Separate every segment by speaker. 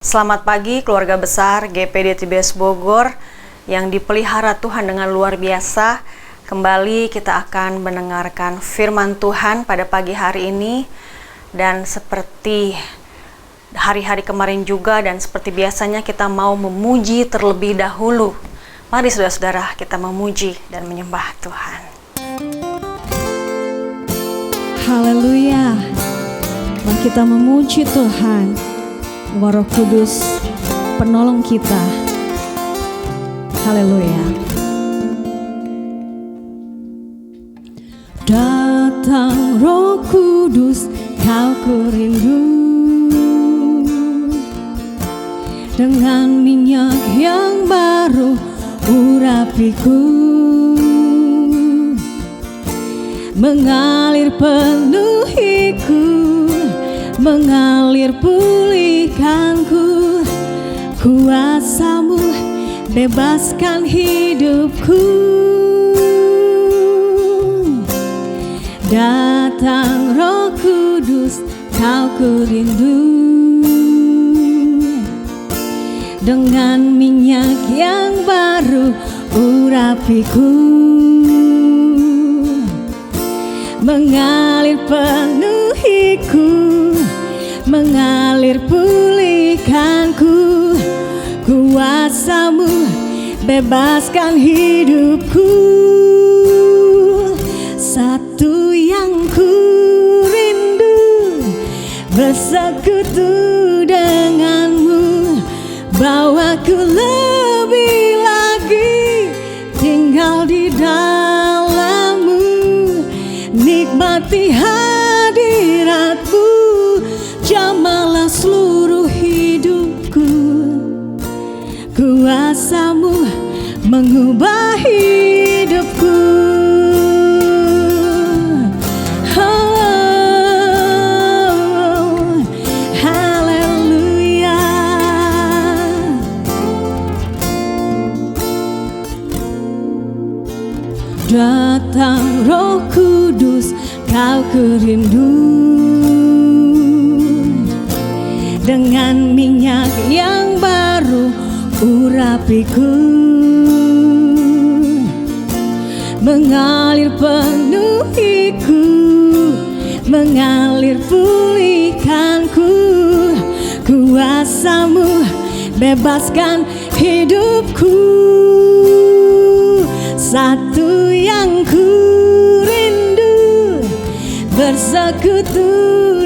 Speaker 1: Selamat pagi keluarga besar GPD TBS Bogor yang dipelihara Tuhan dengan luar biasa. Kembali kita akan mendengarkan firman Tuhan pada pagi hari ini. Dan seperti hari-hari kemarin juga dan seperti biasanya kita mau memuji terlebih dahulu. Mari saudara-saudara kita memuji dan menyembah Tuhan.
Speaker 2: Haleluya. Mari kita memuji Tuhan. Roh Kudus penolong kita. Haleluya. Datang Roh Kudus, kau ku rindu, dengan minyak yang baru urapiku, mengalir penuhiku, mengalir pulihkanku. Kuasa-Mu bebaskan hidupku. Datang Roh Kudus, kau ku rindu, dengan minyak yang baru urapiku, mengalir penuhiku, mengalir pulihkanku. Kuasa-Mu bebaskan hidupku. Satu yang ku rindu, bersekutu denganmu, bawaku lebih lagi tinggal di dalam-Mu, nikmati hadirat-Mu, jamahlah seluruh hidupku. Kuasa-Mu mengubah hidupku. Datang Roh Kudus, kau ku rindu, dengan minyak yang baru urapiku, mengalir penuhiku, mengalir pulihkanku. Kuasa-Mu bebaskan hidupku. Satu yang ku rindu, bersekutu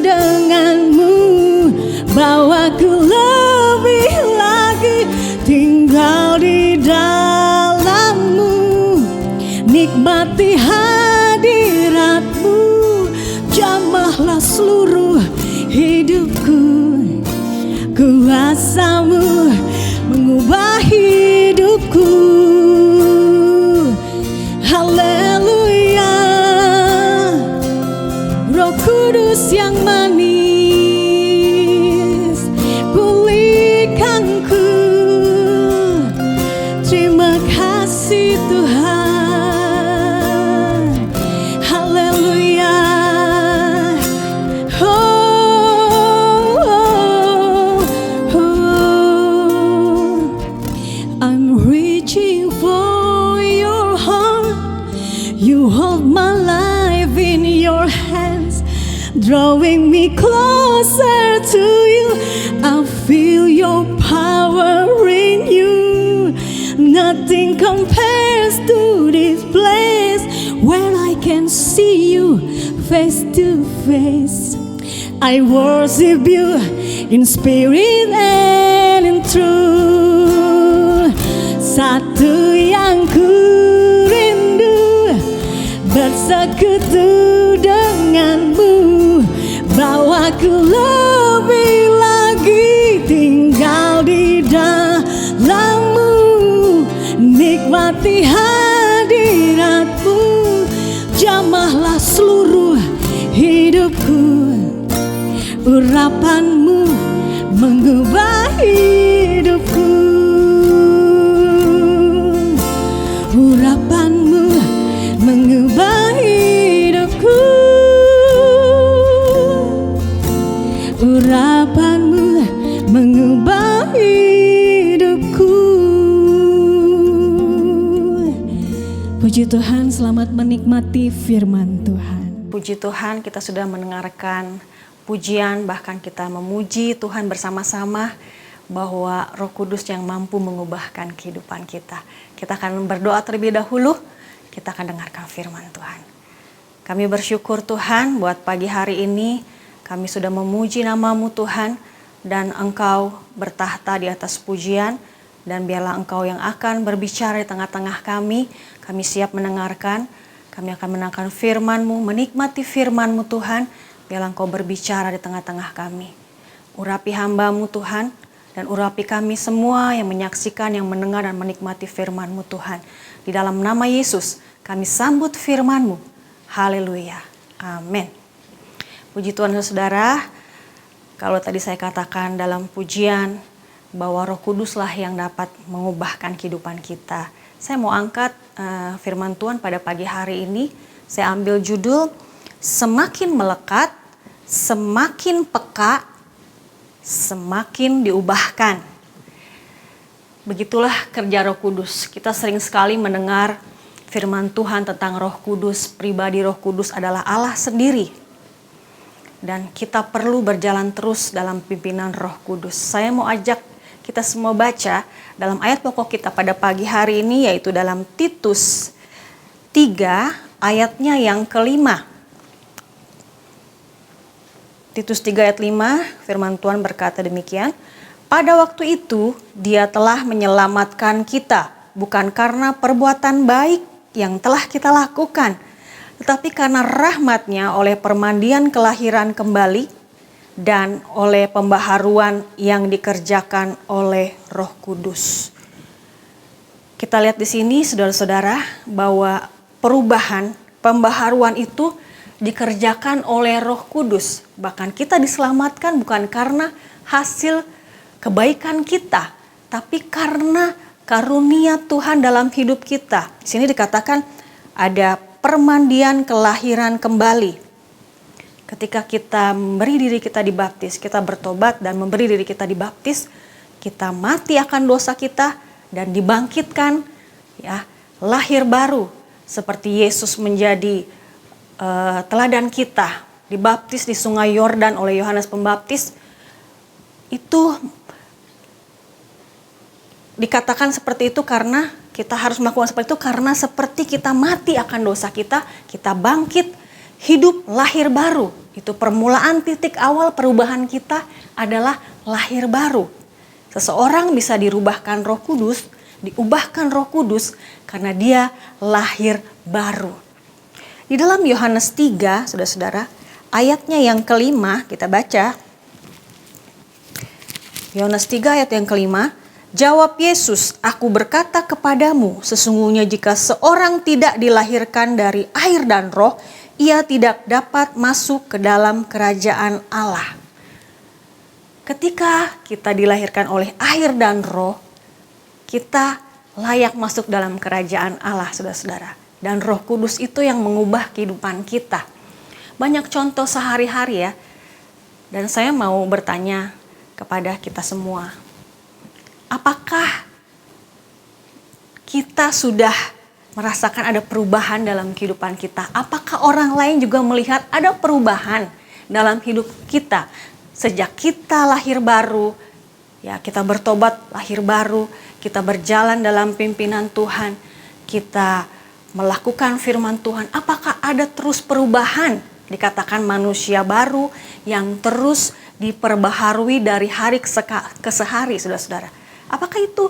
Speaker 2: denganmu, bawaku lebih lagi tinggal di dalam-Mu, nikmati hadirat-Mu, jamahlah seluruh hidupku. Kuasa-Mu mengubah hidupku. Haleluya. Roh Kudus yang manis, pulihkanku. Terima kasih Tuhan. Haleluya. I'm reaching for your heart. You hold my life in your hands, drawing me closer to you. I feel your power in you. Nothing compares to this place where I can see you face to face. I worship you in spirit and in truth. Satu yang ku rindu, bersekutu denganmu, bawaku lebih lagi tinggal di dalam-Mu, nikmati hadirat-Mu, jamahlah seluruh hidupku. Urapan-Mu mengubah hidupku. Urapan-Mu mengubah hidupku. Urapan-Mu mengubah Puji Tuhan, selamat menikmati firman Tuhan.
Speaker 1: Puji Tuhan, kita sudah mendengarkan pujian, bahkan kita memuji Tuhan bersama-sama bahwa Roh Kudus yang mampu mengubahkan kehidupan kita. Kita akan berdoa terlebih dahulu, kita akan dengarkan firman Tuhan. Kami bersyukur Tuhan buat pagi hari ini, kami sudah memuji nama-Mu Tuhan, dan Engkau bertahta di atas pujian, dan biarlah Engkau yang akan berbicara di tengah-tengah kami. Kami siap mendengarkan, kami akan mendengarkan firman-Mu, menikmati firman-Mu Tuhan. Biarlah Engkau berbicara di tengah-tengah kami. Urapi hamba-Mu Tuhan, dan urapi kami semua yang menyaksikan, yang mendengar dan menikmati firman-Mu Tuhan. Di dalam nama Yesus, kami sambut firman-Mu. Haleluya. Amin. Puji Tuhan saudara, kalau tadi saya katakan dalam pujian, bahwa Roh Kuduslah yang dapat mengubahkan kehidupan kita. Saya mau angkat firman Tuhan pada pagi hari ini. Saya ambil judul, semakin melekat, semakin peka, semakin diubahkan. Begitulah kerja Roh Kudus. Kita sering sekali mendengar firman Tuhan tentang Roh Kudus. Pribadi Roh Kudus adalah Allah sendiri. Dan kita perlu berjalan terus dalam pimpinan Roh Kudus. Saya mau ajak kita semua baca dalam ayat pokok kita pada pagi hari ini, yaitu dalam Titus 3 ayatnya yang kelima. Titus 3 ayat 5, firman Tuhan berkata demikian. Pada waktu itu Dia telah menyelamatkan kita, bukan karena perbuatan baik yang telah kita lakukan, tetapi karena rahmat-Nya oleh permandian kelahiran kembali, dan oleh pembaharuan yang dikerjakan oleh Roh Kudus. Kita lihat di sini saudara-saudara bahwa perubahan, pembaharuan itu dikerjakan oleh Roh Kudus. Bahkan kita diselamatkan bukan karena hasil kebaikan kita, tapi karena karunia Tuhan dalam hidup kita. Di sini dikatakan ada permandian kelahiran kembali. Ketika kita memberi diri kita dibaptis, kita bertobat dan memberi diri kita dibaptis, kita mati akan dosa kita dan dibangkitkan, ya, lahir baru seperti Yesus menjadi teladan kita, dibaptis di Sungai Yordan oleh Yohanes Pembaptis. Itu dikatakan seperti itu karena kita harus melakukan seperti itu karena seperti kita mati akan dosa kita, kita bangkit, hidup, lahir baru. Itu permulaan titik awal perubahan kita adalah lahir baru. Seseorang bisa dirubahkan Roh Kudus, diubahkan Roh Kudus karena dia lahir baru. Di dalam Yohanes 3, saudara-saudara, ayatnya yang kelima kita baca. Yohanes 3 ayat yang kelima, jawab Yesus, aku berkata kepadamu, sesungguhnya jika seorang tidak dilahirkan dari air dan roh, ia tidak dapat masuk ke dalam kerajaan Allah. Ketika kita dilahirkan oleh air dan roh, kita layak masuk dalam kerajaan Allah, saudara-saudara. Dan Roh Kudus itu yang mengubah kehidupan kita. Banyak contoh sehari-hari ya. Dan saya mau bertanya kepada kita semua. Apakah kita sudah merasakan ada perubahan dalam kehidupan kita? Apakah orang lain juga melihat ada perubahan dalam hidup kita? Sejak kita lahir baru, ya kita bertobat lahir baru, kita berjalan dalam pimpinan Tuhan, kita melakukan firman Tuhan. Apakah ada terus perubahan? Dikatakan manusia baru yang terus diperbaharui dari hari ke sehari, saudara-saudara. Apakah itu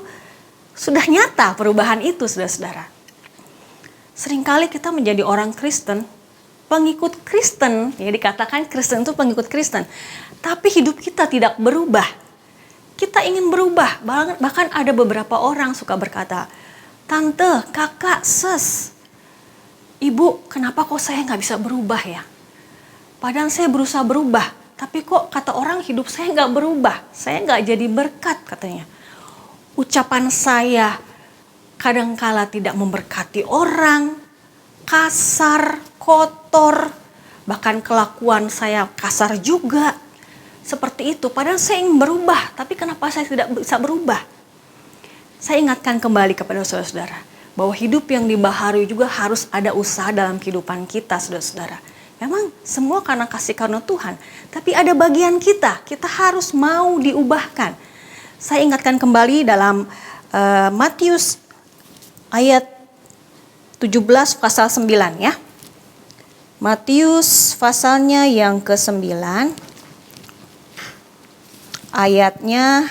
Speaker 1: sudah nyata perubahan itu, saudara-saudara? Seringkali kita menjadi orang Kristen, pengikut Kristen, ya dikatakan Kristen itu pengikut Kristen, tapi hidup kita tidak berubah. Kita ingin berubah, bahkan ada beberapa orang suka berkata, tante, kakak, ses, ibu, kenapa kok saya nggak bisa berubah ya? Padahal saya berusaha berubah, tapi kok kata orang hidup saya nggak berubah, saya nggak jadi berkat katanya. Ucapan saya kadangkala tidak memberkati orang, kasar, kotor, bahkan kelakuan saya kasar juga. Seperti itu, padahal saya ingin berubah, tapi kenapa saya tidak bisa berubah? Saya ingatkan kembali kepada saudara-saudara, bahwa hidup yang dibaharui juga harus ada usaha dalam kehidupan kita, saudara-saudara. Memang semua karena kasih karunia Tuhan, tapi ada bagian kita harus mau diubahkan. Saya ingatkan kembali dalam Matius ayat 17 pasal 9 ya. Matius pasalnya yang ke-9, ayatnya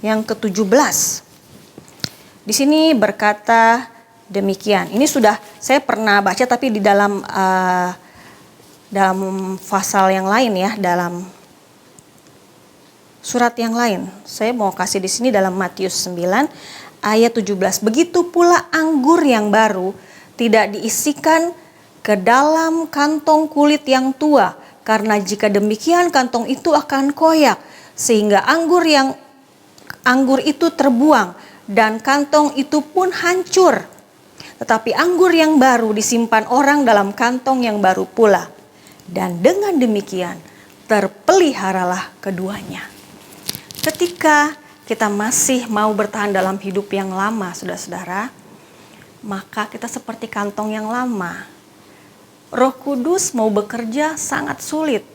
Speaker 1: yang ke-17. Di sini berkata demikian. Ini sudah saya pernah baca tapi di dalam pasal yang lain ya, dalam surat yang lain. Saya mau kasih di sini dalam Matius 9 ayat 17. Begitu pula anggur yang baru tidak diisikan ke dalam kantong kulit yang tua, karena jika demikian kantong itu akan koyak sehingga anggur itu terbuang dan kantong itu pun hancur. Tetapi anggur yang baru disimpan orang dalam kantong yang baru pula, dan dengan demikian terpeliharalah keduanya. Ketika kita masih mau bertahan dalam hidup yang lama, saudara-saudara, maka kita seperti kantong yang lama. Roh Kudus mau bekerja sangat sulit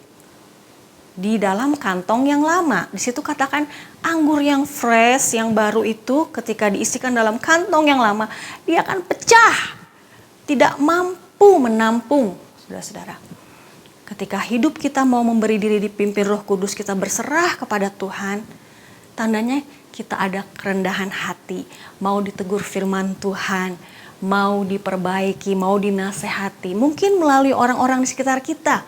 Speaker 1: di dalam kantong yang lama. Di situ katakan anggur yang fresh, yang baru itu ketika diisikan dalam kantong yang lama, dia akan pecah. Tidak mampu menampung, saudara-saudara. Ketika hidup kita mau memberi diri dipimpin Roh Kudus, kita berserah kepada Tuhan, tandanya kita ada kerendahan hati, mau ditegur firman Tuhan, mau diperbaiki, mau dinasehati. Mungkin melalui orang-orang di sekitar kita.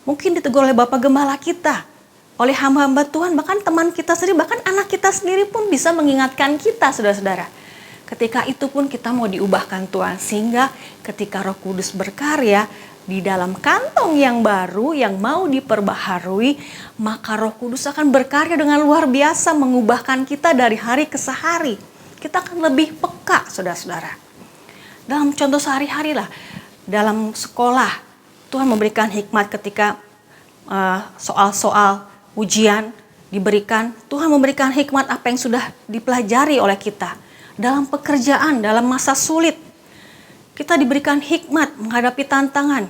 Speaker 1: Mungkin ditegur oleh Bapak Gembala kita, oleh hamba-hamba Tuhan, bahkan teman kita sendiri, bahkan anak kita sendiri pun bisa mengingatkan kita, saudara-saudara. Ketika itu pun kita mau diubahkan Tuhan, sehingga ketika Roh Kudus berkarya di dalam kantong yang baru yang mau diperbaharui, maka Roh Kudus akan berkarya dengan luar biasa mengubahkan kita dari hari ke hari. Kita akan lebih peka, saudara-saudara. Dalam contoh sehari-hari lah, dalam sekolah, Tuhan memberikan hikmat ketika soal-soal ujian diberikan. Tuhan memberikan hikmat apa yang sudah dipelajari oleh kita. Dalam pekerjaan, dalam masa sulit, kita diberikan hikmat menghadapi tantangan.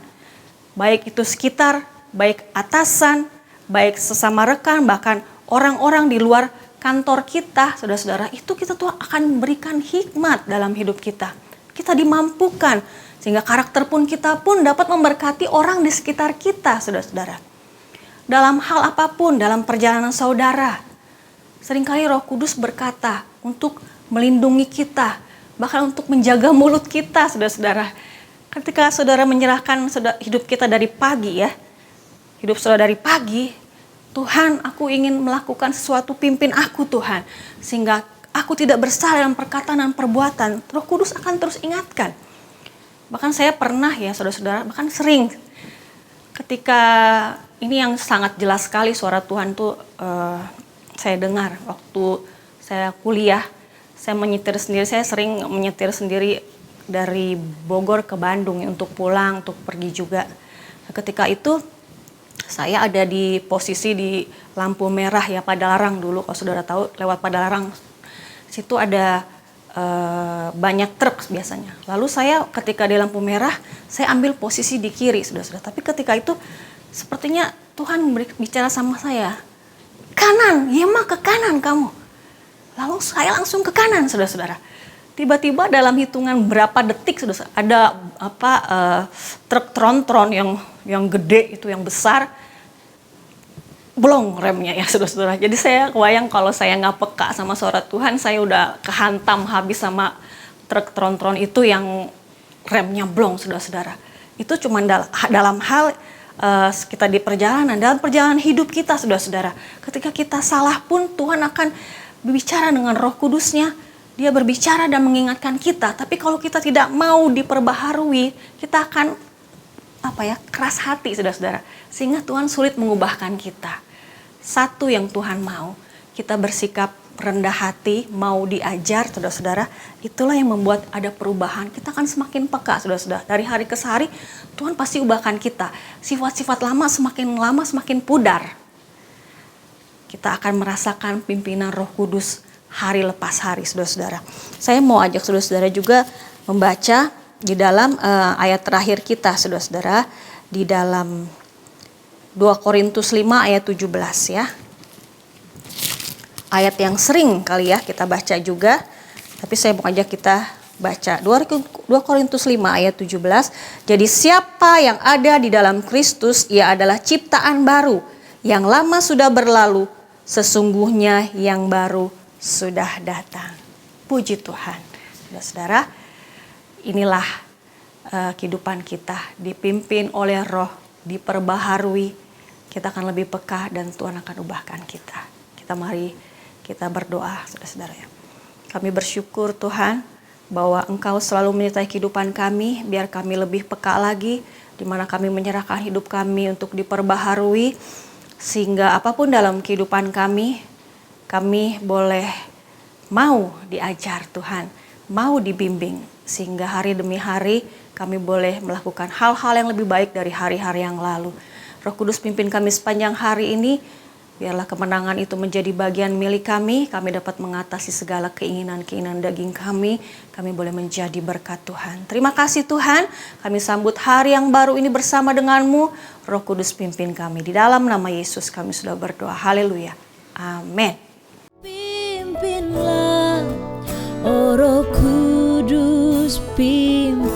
Speaker 1: Baik itu sekitar, baik atasan, baik sesama rekan, bahkan orang-orang di luar kantor kita, saudara-saudara, itu kita tuh akan memberikan hikmat dalam hidup kita. Kita dimampukan sehingga karakter pun kita pun dapat memberkati orang di sekitar kita, saudara-saudara. Dalam hal apapun, dalam perjalanan saudara, seringkali Roh Kudus berkata untuk melindungi kita, bahkan untuk menjaga mulut kita, saudara-saudara. Ketika saudara menyerahkan hidup kita dari pagi ya, hidup saudara dari pagi, Tuhan, aku ingin melakukan sesuatu, pimpin aku Tuhan, sehingga aku tidak bersalah dalam perkataan dan perbuatan. Roh Kudus akan terus ingatkan. Bahkan saya pernah ya saudara-saudara, bahkan sering ketika ini yang sangat jelas sekali suara Tuhan tuh saya dengar waktu saya kuliah. Saya menyetir sendiri, saya sering menyetir sendiri dari Bogor ke Bandung ya, untuk pulang, untuk pergi juga. Nah, ketika itu saya ada di posisi di lampu merah ya, Padalarang dulu, kalau saudara tahu lewat Padalarang situ ada banyak truk biasanya. Lalu saya ketika di lampu merah, saya ambil posisi di kiri, saudara-saudara. Tapi ketika itu sepertinya Tuhan bicara sama saya, kanan, ya mah ke kanan kamu. Lalu saya langsung ke kanan, saudara-saudara. Tiba-tiba dalam hitungan berapa detik, saudara, ada truk tron-tron yang gede itu, yang besar, blong remnya ya, saudara-saudara. Jadi saya kebayang kalau saya nggak peka sama suara Tuhan, saya udah kehantam habis sama truk tron-tron itu yang remnya blong, saudara-saudara. Itu cuma dalam hal kita di perjalanan, dalam perjalanan hidup kita, saudara-saudara. Ketika kita salah pun Tuhan akan berbicara dengan Roh Kudusnya. Dia berbicara dan mengingatkan kita. Tapi kalau kita tidak mau diperbaharui, kita akan keras hati, saudara-saudara. Sehingga Tuhan sulit mengubahkan kita. Satu yang Tuhan mau, kita bersikap rendah hati, mau diajar, saudara-saudara. Itulah yang membuat ada perubahan. Kita akan semakin peka, saudara-saudara. Dari hari ke hari, Tuhan pasti ubahkan kita. Sifat-sifat lama semakin pudar. Kita akan merasakan pimpinan Roh Kudus hari lepas hari, saudara-saudara. Saya mau ajak saudara-saudara juga membaca di dalam ayat terakhir kita, saudara-saudara, di dalam 2 Korintus 5 ayat 17 ya. Ayat yang sering kali ya kita baca juga, tapi saya mau ajak kita baca 2 Korintus 5 ayat 17. Jadi siapa yang ada di dalam Kristus, ia adalah ciptaan baru. Yang lama sudah berlalu, sesungguhnya yang baru sudah datang. Puji Tuhan. Saudara, inilah kehidupan kita dipimpin oleh Roh, diperbaharui. Kita akan lebih peka dan Tuhan akan ubahkan kita. Mari kita berdoa, saudara-saudara ya. Kami bersyukur Tuhan bahwa Engkau selalu menyertai kehidupan kami, biar kami lebih peka lagi, di mana kami menyerahkan hidup kami untuk diperbaharui, sehingga apapun dalam kehidupan kami boleh mau diajar Tuhan, mau dibimbing, sehingga hari demi hari kami boleh melakukan hal-hal yang lebih baik dari hari-hari yang lalu. Roh Kudus pimpin kami sepanjang hari ini, biarlah kemenangan itu menjadi bagian milik kami dapat mengatasi segala keinginan-keinginan daging kami boleh menjadi berkat Tuhan. Terima kasih Tuhan, kami sambut hari yang baru ini bersama denganmu. Roh Kudus pimpin kami, di dalam nama Yesus kami sudah berdoa, haleluya, amin.
Speaker 2: Pimpinlah, oh Roh Kudus pimpin.